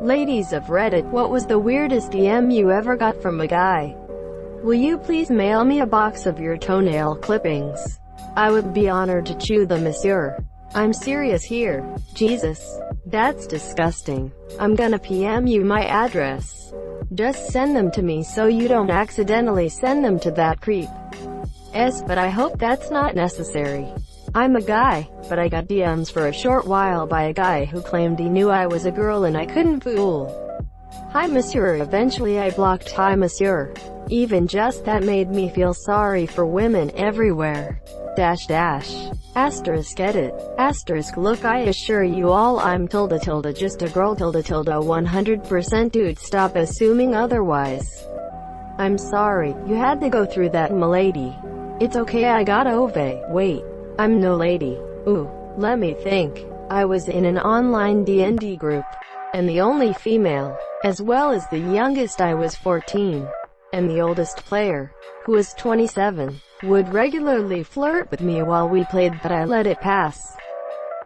Ladies of Reddit, what was the weirdest DM you ever got from a guy? Will you please mail me a box of your toenail clippings? I would be honored to chew them, monsieur. I'm serious here. Jesus. That's disgusting. I'm gonna PM you my address. Just send them to me so you don't accidentally send them to that creep. But I hope that's not necessary. I'm a guy, but I got DMs for a short while by a guy who claimed he knew I was a girl and I couldn't fool. Hi monsieur. Eventually I blocked hi monsieur. Even just that made me feel sorry for women everywhere. Asterisk edit. Asterisk look, I assure you all I'm just a girl 100% dude, stop assuming otherwise. I'm sorry, you had to go through that, m'lady. It's okay, I got over. Wait, I'm no lady. Ooh, let me think. I was in an online D&D group, and the only female, as well as the youngest I was 14, and the oldest player, who was 27, would regularly flirt with me while we played, but I let it pass,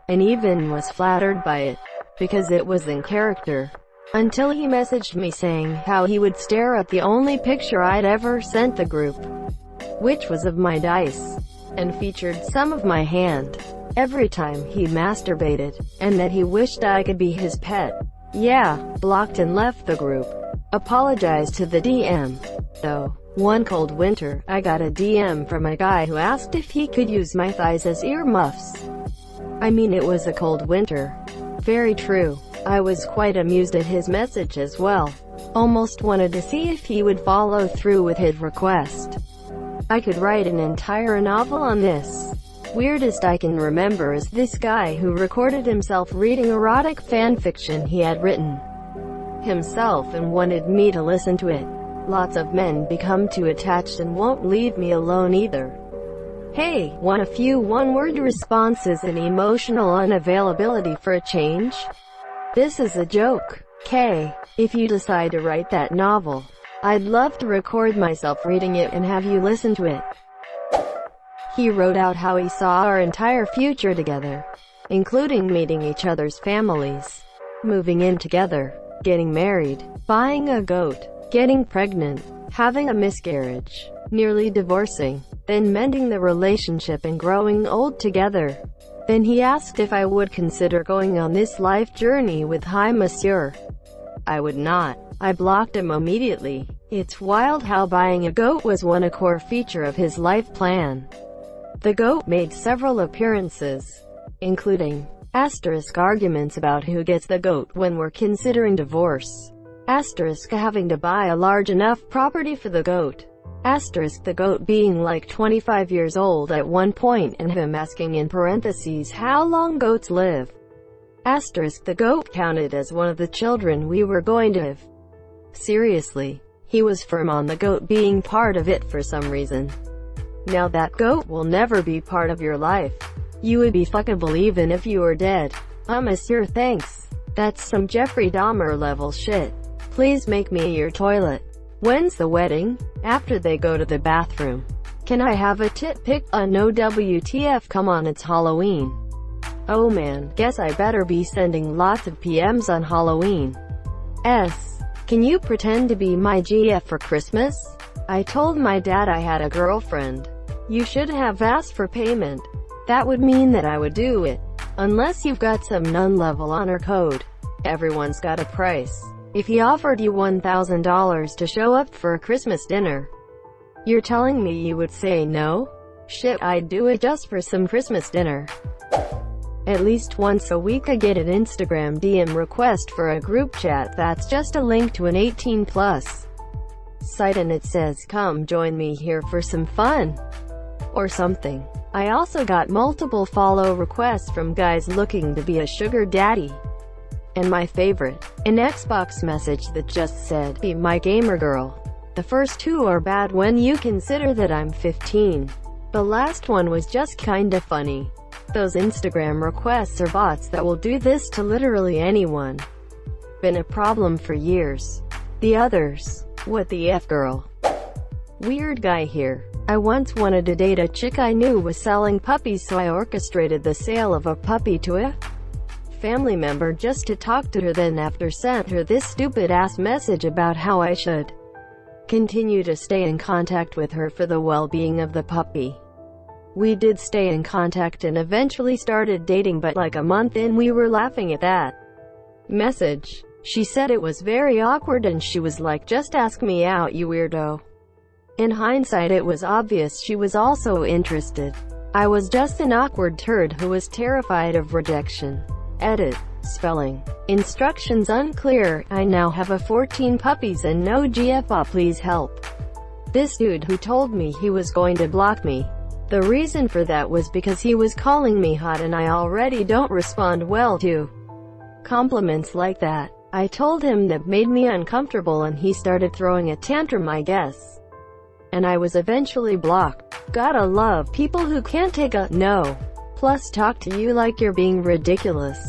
and even was flattered by it, because it was in character, until he messaged me saying how he would stare at the only picture I'd ever sent the group, which was of my dice, and featured some of my hand, every time he masturbated, and that he wished I could be his pet. Yeah, blocked and left the group. Apologized to the DM, though. One cold winter, I got a DM from a guy who asked if he could use my thighs as earmuffs. I mean, it was a cold winter. Very true. I was quite amused at his message as well. Almost wanted to see if he would follow through with his request. I could write an entire novel on this. Weirdest I can remember is this guy who recorded himself reading erotic fanfiction he had written himself and wanted me to listen to it. Lots of men become too attached and won't leave me alone either. Hey, want a few one-word responses and emotional unavailability for a change? This is a joke. K. If you decide to write that novel, I'd love to record myself reading it and have you listen to it. He wrote out how he saw our entire future together, including meeting each other's families, moving in together, getting married, buying a goat, getting pregnant, having a miscarriage, nearly divorcing, then mending the relationship and growing old together. Then he asked if I would consider going on this life journey with hi monsieur. I would not. I blocked him immediately. It's wild how buying a goat was a core feature of his life plan. The goat made several appearances, including asterisk arguments about who gets the goat when we're considering divorce, asterisk having to buy a large enough property for the goat, asterisk the goat being like 25 years old at one point and him asking in parentheses how long goats live, asterisk the goat counted as one of the children we were going to have. Seriously, he was firm on the goat being part of it for some reason. Now that goat will never be part of your life. You would be fucking believing if you were dead. Monsieur, thanks. That's some Jeffrey Dahmer level shit. Please make me your toilet. When's the wedding? After they go to the bathroom. Can I have a tit pic? No WTF, come on, it's Halloween. Oh man, guess I better be sending lots of PMs on Halloween. Can you pretend to be my GF for Christmas? I told my dad I had a girlfriend. You should have asked for payment. That would mean that I would do it. Unless you've got some nun-level honor code. Everyone's got a price. If he offered you $1,000 to show up for a Christmas dinner, you're telling me you would say no? Shit, I'd do it just for some Christmas dinner. At least once a week I get an Instagram DM request for a group chat that's just a link to an 18+ site and it says come join me here for some fun or something. I also got multiple follow requests from guys looking to be a sugar daddy. And my favorite, an Xbox message that just said, be my gamer girl. The first two are bad when you consider that I'm 15. The last one was just kinda funny. Those Instagram requests are bots that will do this to literally anyone. Been a problem for years. The others, what the F girl? Weird guy here. I once wanted to date a chick I knew was selling puppies, so I orchestrated the sale of a puppy to a family member just to talk to her, then after sent her this stupid-ass message about how I should continue to stay in contact with her for the well-being of the puppy. We did stay in contact and eventually started dating, but like a month in we were laughing at that message. She said it was very awkward and she was like, "Just ask me out, you weirdo." In hindsight, it was obvious she was also interested. I was just an awkward turd who was terrified of rejection. Edit. Spelling. Instructions unclear. I now have 14 puppies and no GFA, please help. This dude who told me he was going to block me. The reason for that was because he was calling me hot and I already don't respond well to compliments like that. I told him that made me uncomfortable and he started throwing a tantrum, I guess. And I was eventually blocked. Gotta love people who can't take a no, plus talk to you like you're being ridiculous.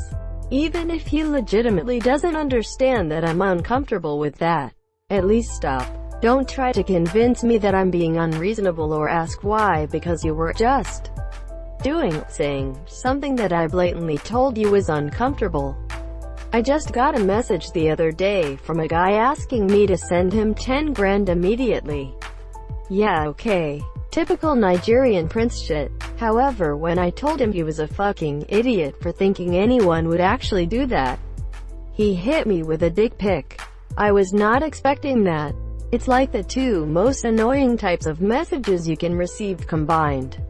Even if he legitimately doesn't understand that I'm uncomfortable with that, at least stop. Don't try to convince me that I'm being unreasonable or ask why, because you were just saying something that I blatantly told you was uncomfortable. I just got a message the other day from a guy asking me to send him 10 grand immediately. Yeah, okay. Typical Nigerian prince shit. However, when I told him he was a fucking idiot for thinking anyone would actually do that, he hit me with a dick pic. I was not expecting that. It's like the two most annoying types of messages you can receive combined.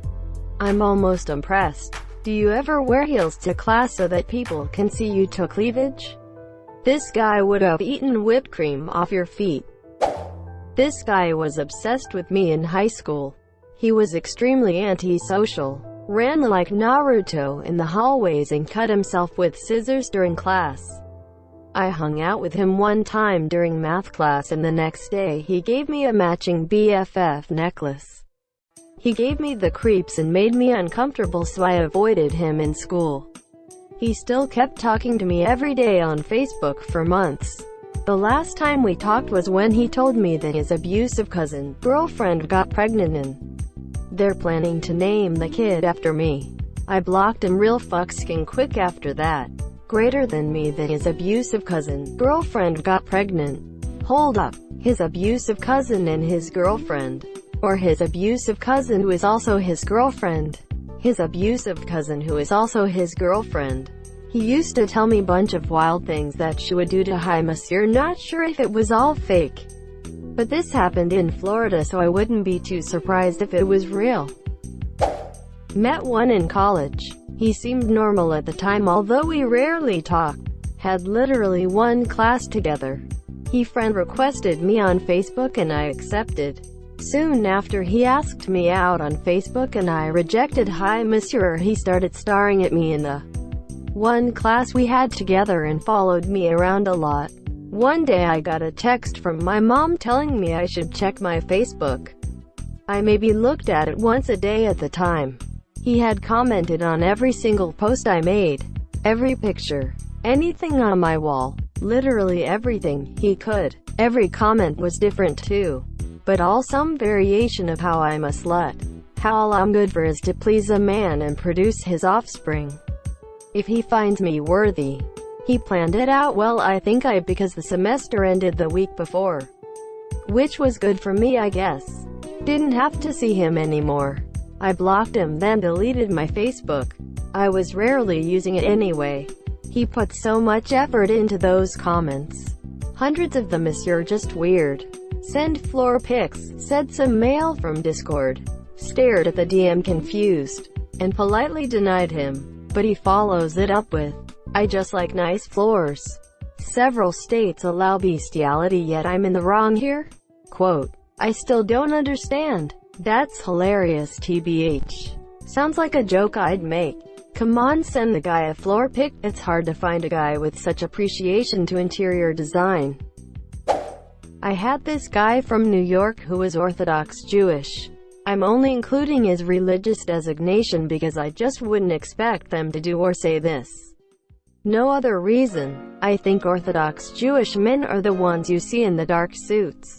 I'm almost impressed. Do you ever wear heels to class so that people can see you took cleavage? This guy would have eaten whipped cream off your feet. This guy was obsessed with me in high school. He was extremely antisocial, ran like Naruto in the hallways and cut himself with scissors during class. I hung out with him one time during math class and the next day he gave me a matching BFF necklace. He gave me the creeps and made me uncomfortable, so I avoided him in school. He still kept talking to me every day on Facebook for months. The last time we talked was when he told me that his abusive cousin girlfriend got pregnant and they're planning to name the kid after me. I blocked him real fuckskin quick after that. Greater than me that his abusive cousin girlfriend got pregnant. Hold up. His abusive cousin and his girlfriend. Or his abusive cousin who is also his girlfriend. His abusive cousin who is also his girlfriend. He used to tell me bunch of wild things that she would do to hi monsieur, not sure if it was all fake. But this happened in Florida, so I wouldn't be too surprised if it was real. Met one in college. He seemed normal at the time, although we rarely talked. Had literally one class together. He friend requested me on Facebook and I accepted. Soon after he asked me out on Facebook and I rejected. Hi monsieur. He started staring at me in the one class we had together and followed me around a lot. One day I got a text from my mom telling me I should check my Facebook. I maybe looked at it once a day at the time. He had commented on every single post I made, every picture, anything on my wall, literally everything he could. Every comment was different too, but all some variation of how I'm a slut. How all I'm good for is to please a man and produce his offspring. If he finds me worthy. He planned it out well, I think, because the semester ended the week before. Which was good for me, I guess. Didn't have to see him anymore. I blocked him, then deleted my Facebook. I was rarely using it anyway. He put so much effort into those comments. Hundreds of them, monsieur, just weird. Send floor pics, said some male from Discord. Stared at the DM confused, and politely denied him. But he follows it up with, I just like nice floors. Several states allow bestiality, yet I'm in the wrong here? Quote, I still don't understand. That's hilarious tbh. Sounds like a joke I'd make. Come on, send the guy a floor pic. It's hard to find a guy with such appreciation to interior design. I had this guy from New York who was Orthodox Jewish. I'm only including his religious designation because I just wouldn't expect them to do or say this. No other reason. I think Orthodox Jewish men are the ones you see in the dark suits.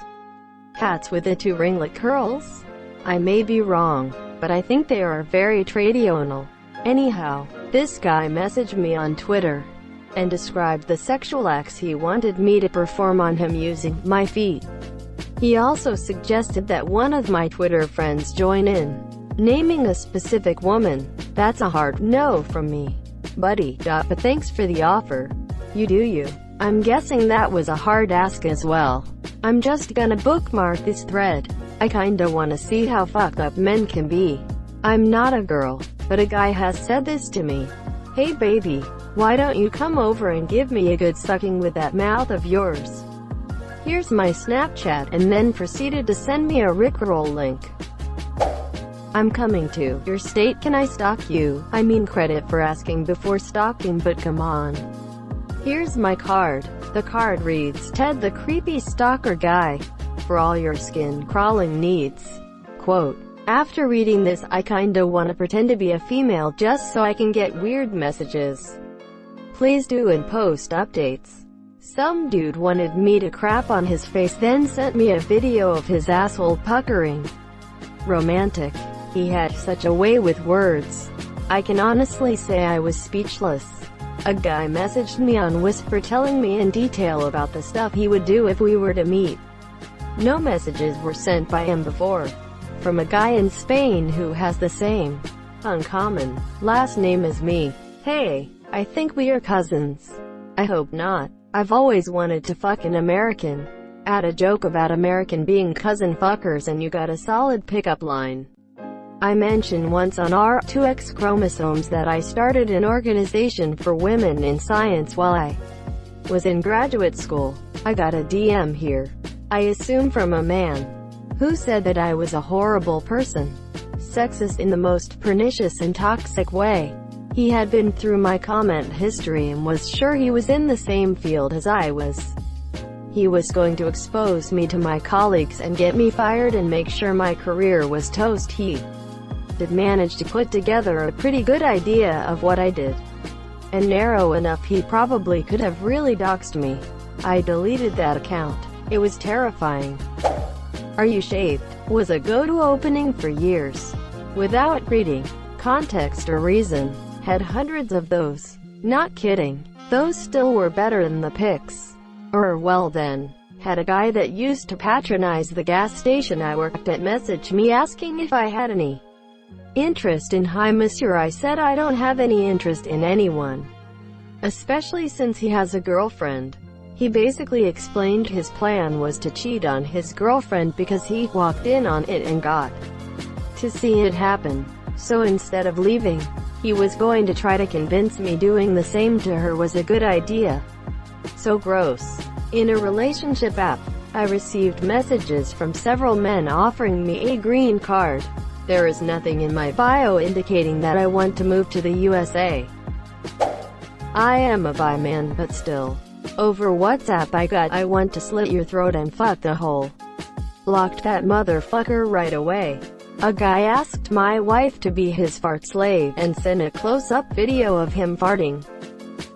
Hats with the 2 ringlet curls? I may be wrong, but I think they are very traditional. Anyhow, this guy messaged me on Twitter. and described the sexual acts he wanted me to perform on him using my feet. He also suggested that one of my Twitter friends join in, naming a specific woman. That's a hard no from me, buddy. But thanks for the offer. You do you. I'm guessing that was a hard ask as well. I'm just gonna bookmark this thread. I kinda wanna see how fucked up men can be. I'm not a girl, but a guy has said this to me. Hey baby, why don't you come over and give me a good sucking with that mouth of yours? Here's my Snapchat, and then proceeded to send me a Rickroll link. I'm coming to your state, can I stalk you? I mean, credit for asking before stalking, but come on. Here's my card. The card reads, Ted the creepy stalker guy, for all your skin-crawling needs. Quote, after reading this, I kinda wanna pretend to be a female just so I can get weird messages. Please do and post updates. Some dude wanted me to crap on his face, then sent me a video of his asshole puckering. Romantic. He had such a way with words. I can honestly say I was speechless. A guy messaged me on Whisper telling me in detail about the stuff he would do if we were to meet. No messages were sent by him before. From a guy in Spain who has the same uncommon last name as me. Hey, I think we are cousins. I hope not. I've always wanted to fuck an American. Add a joke about American being cousin fuckers and you got a solid pickup line. I mentioned once on our 2X chromosomes that I started an organization for women in science while I was in graduate school. I got a DM here. I assume from a man who said that I was a horrible person. Sexist in the most pernicious and toxic way. He had been through my comment history and was sure he was in the same field as I was. He was going to expose me to my colleagues and get me fired and make sure my career was toast. He did manage to put together a pretty good idea of what I did. And narrow enough he probably could have really doxed me. I deleted that account. It was terrifying. Are You Shaved? Was a go-to opening for years. Without reading context or reason. Had hundreds of those. Not kidding. Those still were better than the pics. Well then. Had a guy that used to patronize the gas station I worked at message me asking if I had any interest in Hi Monsieur. I said I don't have any interest in anyone. Especially since he has a girlfriend. He basically explained his plan was to cheat on his girlfriend because he walked in on it and got to see it happen. So instead of leaving, he was going to try to convince me doing the same to her was a good idea. So gross. In a relationship app, I received messages from several men offering me a green card. There is nothing in my bio indicating that I want to move to the USA. I am a bi man, but still. Over WhatsApp I want to slit your throat and fuck the hole. Blocked that motherfucker right away. A guy asked my wife to be his fart slave, and sent a close-up video of him farting.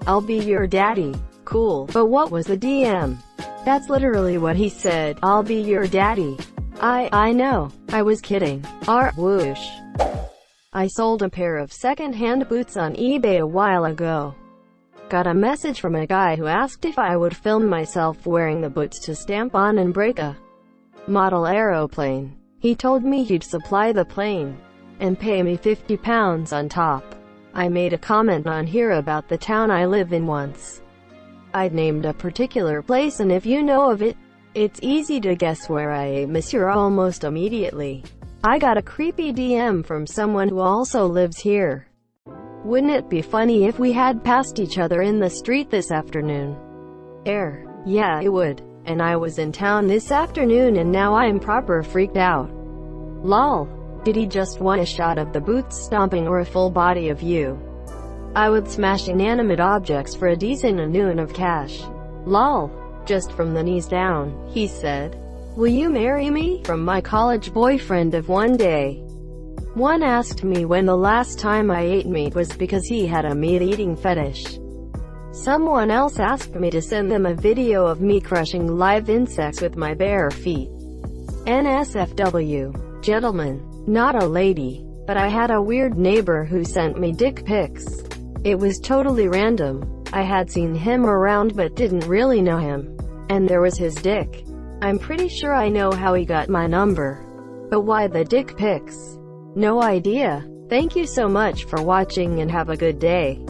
I'll be your daddy. Cool, but what was the DM? That's literally what he said, I'll be your daddy. I know. I was kidding. Whoosh. I sold a pair of second-hand boots on eBay a while ago. Got a message from a guy who asked if I would film myself wearing the boots to stamp on and break a model aeroplane. He told me he'd supply the plane and pay me £50 on top. I made a comment on here about the town I live in once. I'd named a particular place, and if you know of it, it's easy to guess where I ate Monsieur almost immediately. I got a creepy DM from someone who also lives here. Wouldn't it be funny if we had passed each other in the street this afternoon? Yeah, it would. And I was in town this afternoon and now I'm proper freaked out. Lol. Did he just want a shot of the boots stomping or a full body of you? I would smash inanimate objects for a decent noon of cash. Lol. Just from the knees down, he said. Will you marry me? From my college boyfriend of one day. One asked me when the last time I ate meat was because he had a meat-eating fetish. Someone else asked me to send them a video of me crushing live insects with my bare feet. NSFW. Gentleman. Not a lady. But I had a weird neighbor who sent me dick pics. It was totally random. I had seen him around but didn't really know him. And there was his dick. I'm pretty sure I know how he got my number. But why the dick pics? No idea. Thank you so much for watching and have a good day.